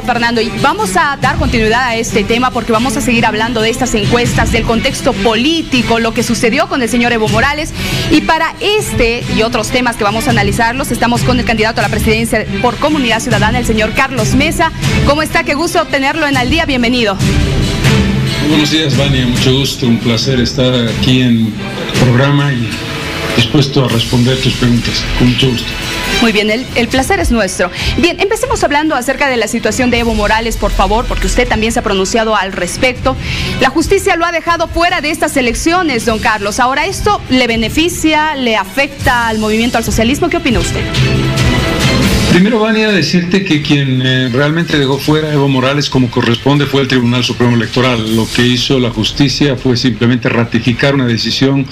Fernando, y vamos a dar continuidad a este tema porque vamos a seguir hablando de estas encuestas, del contexto político, lo que sucedió con el señor Evo Morales. Y para este y otros temas que vamos a analizarlos, estamos con el candidato a la presidencia por Comunidad Ciudadana, el señor Carlos Mesa. ¿Cómo está? Qué gusto tenerlo en Al Día. Bienvenido. Buenos días, Vania. Mucho gusto, un placer estar aquí en el programa y dispuesto a responder tus preguntas. Con mucho gusto. Muy bien, el placer es nuestro. Bien, empecemos hablando acerca de la situación de Evo Morales, por favor, porque usted también se ha pronunciado al respecto. La justicia lo ha dejado fuera de estas elecciones, don Carlos. Ahora, ¿esto le beneficia, le afecta al movimiento al socialismo? ¿Qué opina usted? Primero, Vania, decirte que quien realmente dejó fuera a Evo Morales como corresponde fue el Tribunal Supremo Electoral. Lo que hizo la justicia fue simplemente ratificar una decisión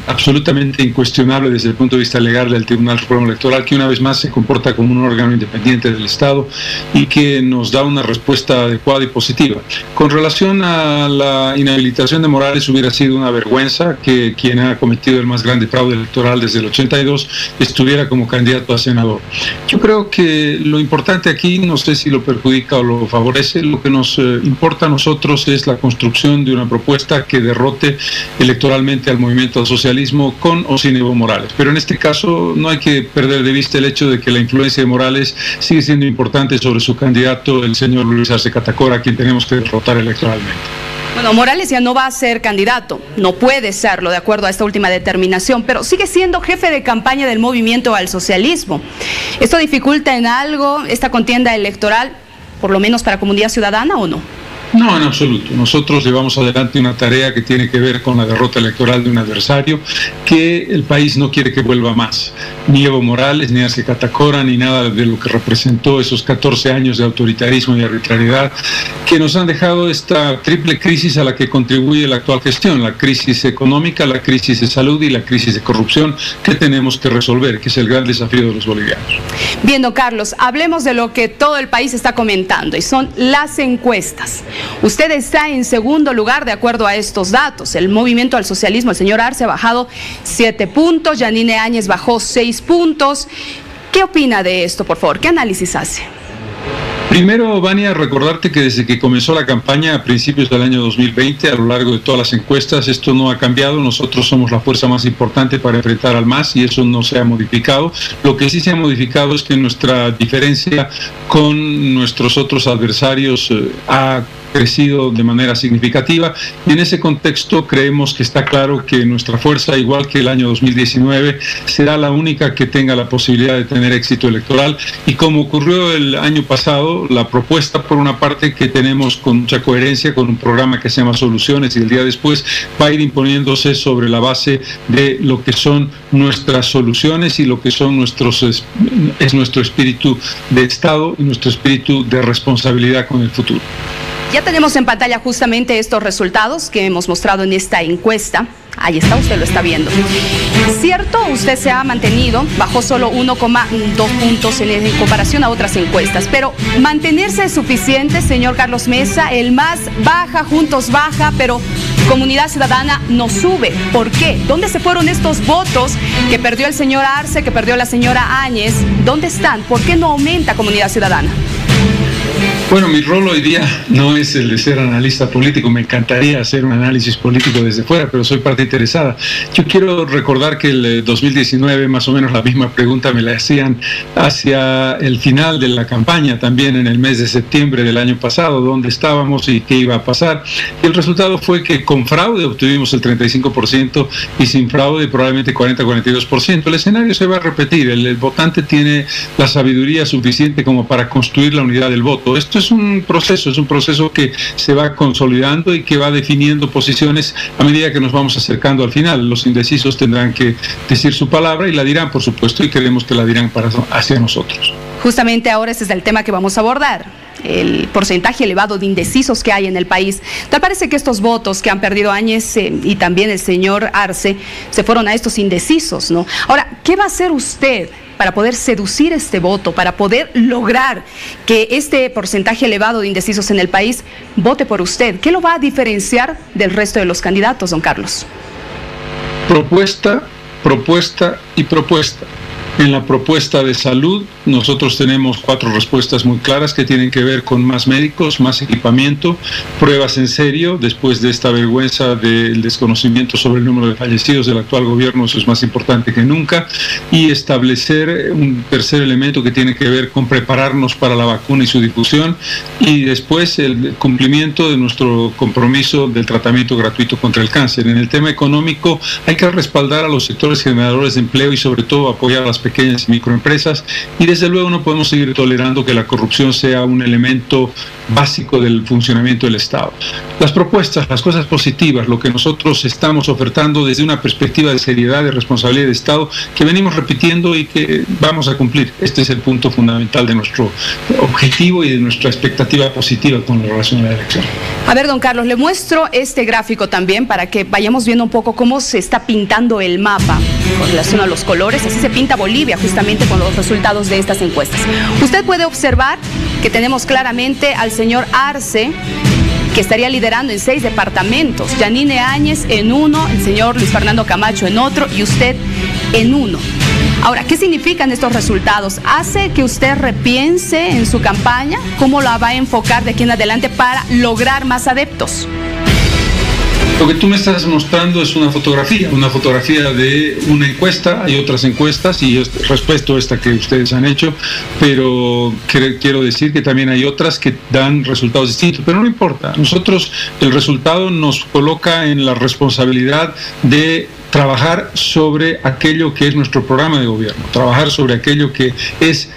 absolutamente incuestionable desde el punto de vista legal del Tribunal Supremo Electoral, que una vez más se comporta como un órgano independiente del Estado y que nos da una respuesta adecuada y positiva. Con relación a la inhabilitación de Morales, hubiera sido una vergüenza que quien ha cometido el más grande fraude electoral desde el 82 estuviera como candidato a senador. Yo creo que lo importante aquí, no sé si lo perjudica o lo favorece, lo que nos importa a nosotros es la construcción de una propuesta que derrote electoralmente al movimiento al socialismo con o sin Evo Morales. Pero en este caso no hay que perder de vista el hecho de que la influencia de Morales sigue siendo importante sobre su candidato, el señor Luis Arce Catacora, a quien tenemos que derrotar electoralmente. Bueno, Morales ya no va a ser candidato, no puede serlo de acuerdo a esta última determinación, pero sigue siendo jefe de campaña del movimiento al socialismo. ¿Esto dificulta en algo esta contienda electoral, por lo menos para Comunidad Ciudadana, o no? No, en absoluto. Nosotros llevamos adelante una tarea que tiene que ver con la derrota electoral de un adversario que el país no quiere que vuelva más. Ni Evo Morales, ni Arce Catacora, ni nada de lo que representó esos 14 años de autoritarismo y arbitrariedad que nos han dejado esta triple crisis a la que contribuye la actual gestión, la crisis económica, la crisis de salud y la crisis de corrupción que tenemos que resolver, que es el gran desafío de los bolivianos. Bien, don Carlos, hablemos de lo que todo el país está comentando y son las encuestas. Usted está en segundo lugar de acuerdo a estos datos. El movimiento al socialismo, el señor Arce ha bajado 7 puntos, Yanine Áñez bajó 6 puntos. ¿Qué opina de esto, por favor? ¿Qué análisis hace? Primero, Vania, recordarte que desde que comenzó la campaña a principios del año 2020, a lo largo de todas las encuestas, esto no ha cambiado. Nosotros somos la fuerza más importante para enfrentar al MAS y eso no se ha modificado. Lo que sí se ha modificado es que nuestra diferencia con nuestros otros adversarios ha crecido de manera significativa y en ese contexto creemos que está claro que nuestra fuerza, igual que el año 2019, será la única que tenga la posibilidad de tener éxito electoral y como ocurrió el año pasado, la propuesta por una parte que tenemos con mucha coherencia con un programa que se llama Soluciones y el día después va a ir imponiéndose sobre la base de lo que son nuestras soluciones y lo que son nuestro espíritu de Estado y nuestro espíritu de responsabilidad con el futuro. Ya tenemos en pantalla justamente estos resultados que hemos mostrado en esta encuesta. Ahí está, usted lo está viendo. Cierto, usted se ha mantenido, bajó solo 1,2 puntos en comparación a otras encuestas, pero mantenerse es suficiente, señor Carlos Mesa. El MAS baja, Juntos baja, pero Comunidad Ciudadana no sube. ¿Por qué? ¿Dónde se fueron estos votos que perdió el señor Arce, que perdió la señora Áñez? ¿Dónde están? ¿Por qué no aumenta Comunidad Ciudadana? Bueno, mi rol hoy día no es el de ser analista político, me encantaría hacer un análisis político desde fuera, pero soy parte interesada. Yo quiero recordar que el 2019 más o menos la misma pregunta me la hacían hacia el final de la campaña, también en el mes de septiembre del año pasado, dónde estábamos y qué iba a pasar. Y el resultado fue que con fraude obtuvimos el 35% y sin fraude probablemente 40-42%. El escenario se va a repetir, el votante tiene la sabiduría suficiente como para construir la unidad del voto. Esto es un proceso que se va consolidando y que va definiendo posiciones a medida que nos vamos acercando al final. Los indecisos tendrán que decir su palabra y la dirán, por supuesto, y queremos que la dirán hacia nosotros. Justamente ahora ese es el tema que vamos a abordar, el porcentaje elevado de indecisos que hay en el país. Tal parece que estos votos que han perdido Áñez y también el señor Arce se fueron a estos indecisos, ¿no? Ahora, ¿qué va a hacer usted para poder seducir este voto, para poder lograr que este porcentaje elevado de indecisos en el país vote por usted? ¿Qué lo va a diferenciar del resto de los candidatos, don Carlos? Propuesta, propuesta y propuesta. En la propuesta de salud, nosotros tenemos 4 respuestas muy claras que tienen que ver con más médicos, más equipamiento, pruebas en serio, después de esta vergüenza del desconocimiento sobre el número de fallecidos del actual gobierno, eso es más importante que nunca, y establecer un tercer elemento que tiene que ver con prepararnos para la vacuna y su difusión, y después el cumplimiento de nuestro compromiso del tratamiento gratuito contra el cáncer. En el tema económico hay que respaldar a los sectores generadores de empleo y sobre todo apoyar a las pequeñas y microempresas, y desde luego no podemos seguir tolerando que la corrupción sea un elemento básico del funcionamiento del Estado. Las propuestas, las cosas positivas, lo que nosotros estamos ofertando desde una perspectiva de seriedad, de responsabilidad de Estado, que venimos repitiendo y que vamos a cumplir. Este es el punto fundamental de nuestro objetivo y de nuestra expectativa positiva con relación a la elección. A ver, don Carlos, le muestro este gráfico también para que vayamos viendo un poco cómo se está pintando el mapa con relación a los colores. Así se pinta Bolivia justamente con los resultados de estas encuestas. Usted puede observar que tenemos claramente al señor Arce, que estaría liderando en 6 departamentos, Yanine Áñez en 1, el señor Luis Fernando Camacho en otro y usted en 1. Ahora, ¿qué significan estos resultados? ¿Hace que usted repiense en su campaña? ¿Cómo la va a enfocar de aquí en adelante para lograr más adeptos? Lo que tú me estás mostrando es una fotografía de una encuesta. Hay otras encuestas y respeto esta que ustedes han hecho, pero quiero decir que también hay otras que dan resultados distintos, pero no importa. Nosotros, el resultado nos coloca en la responsabilidad de trabajar sobre aquello que es nuestro programa de gobierno, trabajar sobre aquello que es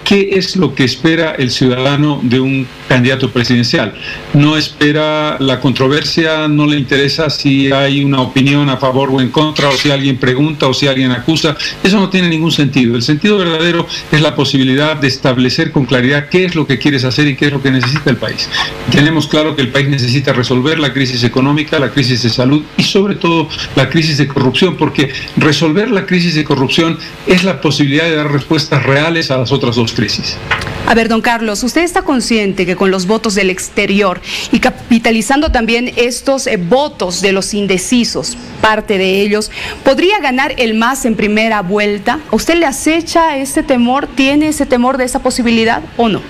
¿qué es lo que espera el ciudadano de un candidato presidencial? No espera la controversia, no le interesa si hay una opinión a favor o en contra, o si alguien pregunta o si alguien acusa. Eso no tiene ningún sentido. El sentido verdadero es la posibilidad de establecer con claridad qué es lo que quieres hacer y qué es lo que necesita el país. Tenemos claro que el país necesita resolver la crisis económica, la crisis de salud y sobre todo la crisis de corrupción, porque resolver la crisis de corrupción es la posibilidad de dar respuestas reales a las otras dos crisis. A ver, don Carlos, ¿usted está consciente que con los votos del exterior y capitalizando también estos votos de los indecisos, parte de ellos, podría ganar el MAS en primera vuelta? ¿A usted le acecha ese temor? ¿Tiene ese temor de esa posibilidad o no?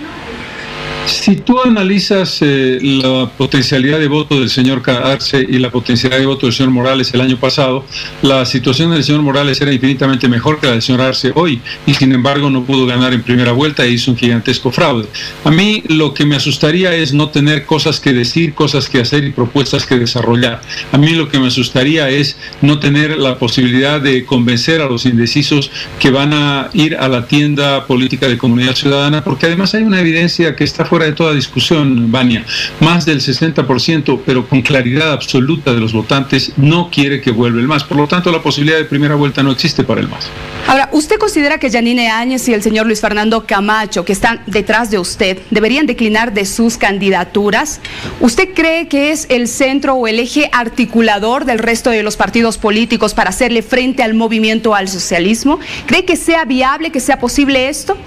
Si tú analizas la potencialidad de voto del señor Arce y la potencialidad de voto del señor Morales el año pasado, la situación del señor Morales era infinitamente mejor que la del señor Arce hoy, y sin embargo no pudo ganar en primera vuelta e hizo un gigantesco fraude. A mí lo que me asustaría es no tener cosas que decir, cosas que hacer y propuestas que desarrollar. A mí lo que me asustaría es no tener la posibilidad de convencer a los indecisos que van a ir a la tienda política de Comunidad Ciudadana, porque además hay una evidencia que está fuera de toda discusión, Vania. Más del 60%, pero con claridad absoluta de los votantes, no quiere que vuelva el MAS. Por lo tanto, la posibilidad de primera vuelta no existe para el MAS. Ahora, ¿usted considera que Yanine Áñez y el señor Luis Fernando Camacho, que están detrás de usted, deberían declinar de sus candidaturas? ¿Usted cree que es el centro o el eje articulador del resto de los partidos políticos para hacerle frente al movimiento al socialismo? ¿Cree que sea viable, que sea posible esto?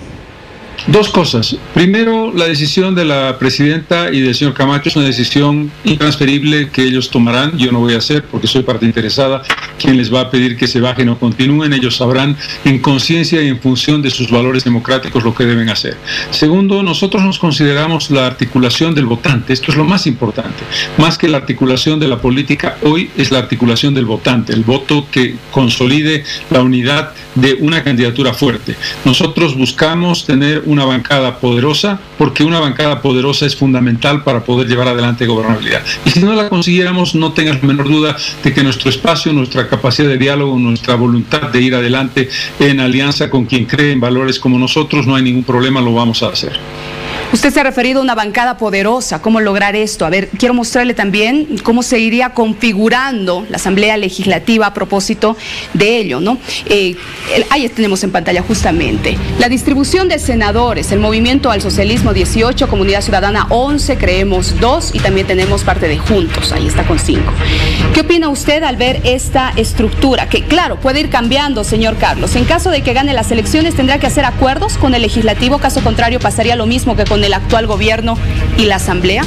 Dos cosas. Primero, la decisión de la presidenta y del señor Camacho es una decisión intransferible que ellos tomarán. Yo no voy a hacer porque soy parte interesada. Quien les va a pedir que se bajen o continúen, ellos sabrán en conciencia y en función de sus valores democráticos lo que deben hacer. Segundo, nosotros nos consideramos la articulación del votante. Esto es lo más importante. Más que la articulación de la política, hoy es la articulación del votante, el voto que consolide la unidad de una candidatura fuerte. Nosotros buscamos tener una bancada poderosa, porque una bancada poderosa es fundamental para poder llevar adelante gobernabilidad. Y si no la consiguiéramos, no tengas la menor duda de que nuestro espacio, nuestra capacidad de diálogo, nuestra voluntad de ir adelante en alianza con quien cree en valores como nosotros, no hay ningún problema, lo vamos a hacer. Usted se ha referido a una bancada poderosa. ¿Cómo lograr esto? A ver, quiero mostrarle también cómo se iría configurando la Asamblea Legislativa a propósito de ello, ¿no? Ahí tenemos en pantalla justamente la distribución de senadores, el Movimiento al Socialismo 18, Comunidad Ciudadana 11, Creemos 2 y también tenemos parte de Juntos, ahí está con 5. ¿Qué opina usted al ver esta estructura? Que claro, puede ir cambiando, señor Carlos. En caso de que gane las elecciones, ¿tendrá que hacer acuerdos con el Legislativo? Caso contrario, pasaría lo mismo que con el actual gobierno y la Asamblea.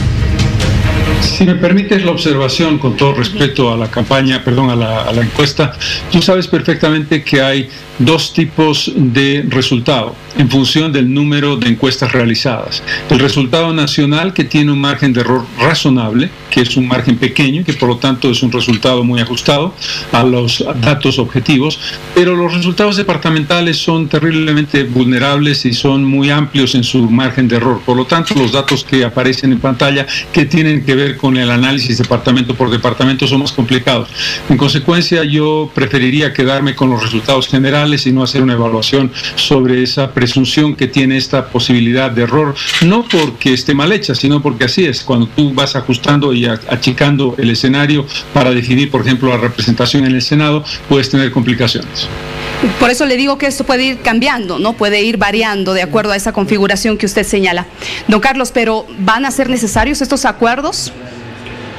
Si me permites la observación, con todo respeto a la campaña, a la encuesta, tú sabes perfectamente que hay dos tipos de resultado en función del número de encuestas realizadas. El resultado nacional, que tiene un margen de error razonable, que es un margen pequeño, que por lo tanto es un resultado muy ajustado a los datos objetivos, pero los resultados departamentales son terriblemente vulnerables y son muy amplios en su margen de error. Por lo tanto, los datos que aparecen en pantalla, que tienen que ver con el análisis departamento por departamento, son más complicados. En consecuencia, yo preferiría quedarme con los resultados generales y no hacer una evaluación sobre esa presunción que tiene esta posibilidad de error, no porque esté mal hecha, sino porque así es. Cuando tú vas ajustando y achicando el escenario para definir, por ejemplo, la representación en el Senado, puedes tener complicaciones. Por eso le digo que esto puede ir cambiando, ¿no? Puede ir variando de acuerdo a esa configuración que usted señala. Don Carlos, ¿pero van a ser necesarios estos acuerdos?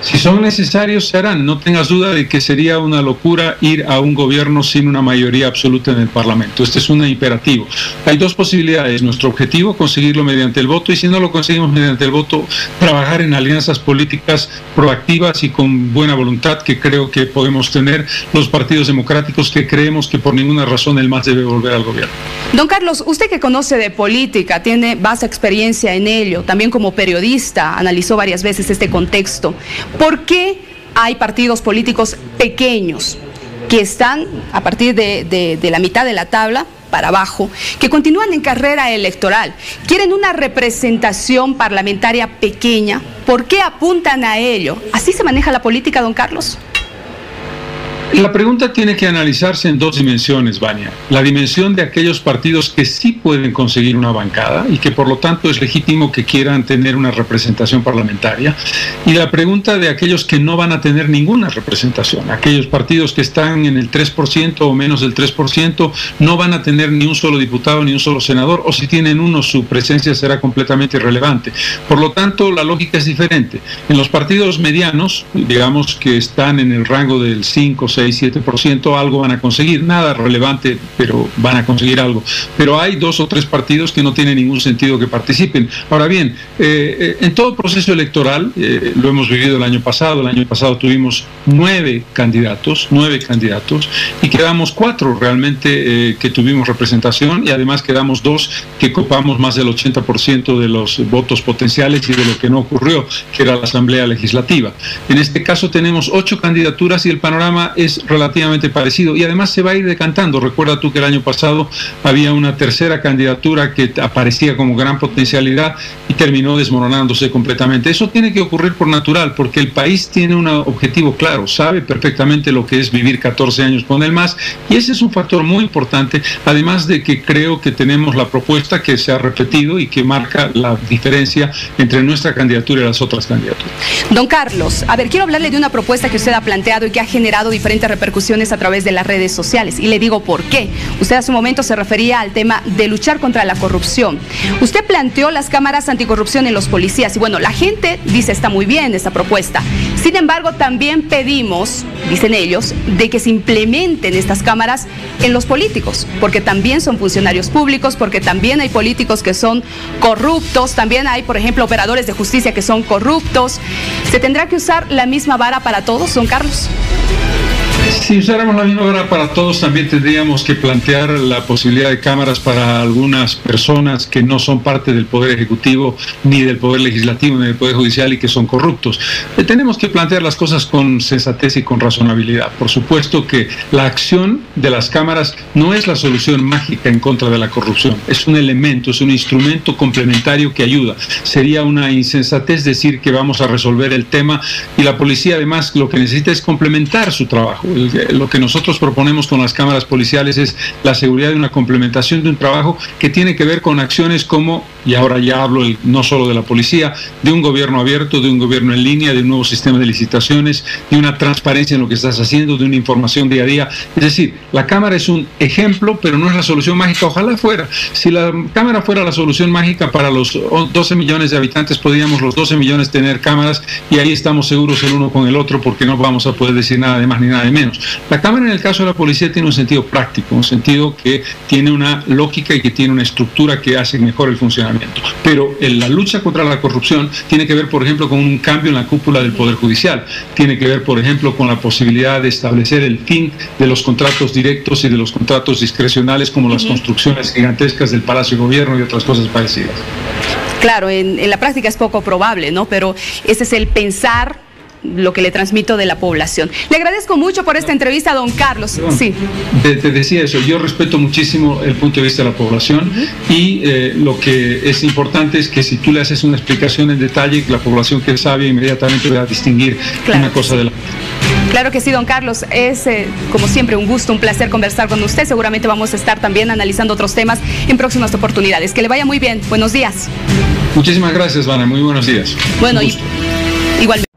Si son necesarios, se harán. No tengas duda de que sería una locura ir a un gobierno sin una mayoría absoluta en el Parlamento. Este es un imperativo. Hay dos posibilidades. Nuestro objetivo, conseguirlo mediante el voto, y si no lo conseguimos mediante el voto, trabajar en alianzas políticas proactivas y con buena voluntad, que creo que podemos tener los partidos democráticos, que creemos que por ninguna razón el MAS debe volver al gobierno. Don Carlos, usted que conoce de política, tiene vasta experiencia en ello, también como periodista, analizó varias veces este contexto. ¿Por qué hay partidos políticos pequeños que están a partir de la mitad de la tabla para abajo, que continúan en carrera electoral, quieren una representación parlamentaria pequeña? ¿Por qué apuntan a ello? ¿Así se maneja la política, don Carlos? La pregunta tiene que analizarse en dos dimensiones, Vania. La dimensión de aquellos partidos que sí pueden conseguir una bancada y que por lo tanto es legítimo que quieran tener una representación parlamentaria, y la pregunta de aquellos que no van a tener ninguna representación. Aquellos partidos que están en el 3% o menos del 3% no van a tener ni un solo diputado ni un solo senador, o si tienen uno, su presencia será completamente irrelevante. Por lo tanto, la lógica es diferente. En los partidos medianos, digamos que están en el rango del 5, 6, 7%, algo van a conseguir, nada relevante, pero van a conseguir algo. Pero hay 2 o 3 partidos que no tienen ningún sentido que participen. Ahora bien, en todo proceso electoral, lo hemos vivido el año pasado tuvimos 9 candidatos, y quedamos 4 realmente que tuvimos representación, y además quedamos 2 que copamos más del 80% de los votos potenciales y de lo que no ocurrió, que era la Asamblea Legislativa. En este caso tenemos 8 candidaturas y el panorama es relativamente parecido, y además se va a ir decantando. Recuerda tú que el año pasado había una tercera candidatura que aparecía como gran potencialidad y terminó desmoronándose completamente. Eso tiene que ocurrir por natural, porque el país tiene un objetivo claro, sabe perfectamente lo que es vivir 14 años con el MAS, y ese es un factor muy importante, además de que creo que tenemos la propuesta que se ha repetido y que marca la diferencia entre nuestra candidatura y las otras candidaturas. Don Carlos, a ver, quiero hablarle de una propuesta que usted ha planteado y que ha generado diferentes repercusiones a través de las redes sociales, y le digo por qué. Usted hace un momento se refería al tema de luchar contra la corrupción. Usted planteó las cámaras anticorrupción en los policías, y bueno, la gente dice está muy bien esta propuesta. Sin embargo, también pedimos, dicen ellos, de que se implementen estas cámaras en los políticos, porque también son funcionarios públicos, porque también hay políticos que son corruptos, también hay, por ejemplo, operadores de justicia que son corruptos. ¿Se tendrá que usar la misma vara para todos, don Carlos? Si usáramos la misma vara para todos, también tendríamos que plantear la posibilidad de cámaras para algunas personas que no son parte del Poder Ejecutivo, ni del Poder Legislativo, ni del Poder Judicial, y que son corruptos. Tenemos que plantear las cosas con sensatez y con razonabilidad. Por supuesto que la acción de las cámaras no es la solución mágica en contra de la corrupción. Es un elemento, es un instrumento complementario que ayuda. Sería una insensatez decir que vamos a resolver el tema, y la policía además lo que necesita es complementar su trabajo. Lo que nosotros proponemos con las cámaras policiales es la seguridad de una complementación de un trabajo que tiene que ver con acciones como, y ahora ya hablo no solo de la policía, de un gobierno abierto, de un gobierno en línea, de un nuevo sistema de licitaciones, de una transparencia en lo que estás haciendo, de una información día a día. Es decir, la cámara es un ejemplo, pero no es la solución mágica. Ojalá fuera. Si la cámara fuera la solución mágica para los 12 millones de habitantes, podríamos los 12 millones tener cámaras, y ahí estamos seguros el uno con el otro, porque no vamos a poder decir nada de más ni nada de menos. menos. La Cámara en el caso de la policía tiene un sentido práctico, un sentido que tiene una lógica y que tiene una estructura que hace mejor el funcionamiento. Pero la lucha contra la corrupción tiene que ver, por ejemplo, con un cambio en la cúpula del Poder Judicial. Tiene que ver, por ejemplo, con la posibilidad de establecer el fin de los contratos directos y de los contratos discrecionales, como las construcciones gigantescas del Palacio de Gobierno y otras cosas parecidas. Claro, en la práctica es poco probable, ¿no? Pero ese es el pensar, lo que le transmito de la población. Le agradezco mucho por esta entrevista, don Carlos. Perdón, sí. Te decía eso, yo respeto muchísimo el punto de vista de la población y lo que es importante es que si tú le haces una explicación en detalle, la población que es sabia inmediatamente va a distinguir una cosa de la otra. Claro que sí, don Carlos. Es, como siempre, un gusto, un placer conversar con usted. Seguramente vamos a estar también analizando otros temas en próximas oportunidades. Que le vaya muy bien. Buenos días. Muchísimas gracias, Vana. Muy buenos días. Bueno, igualmente.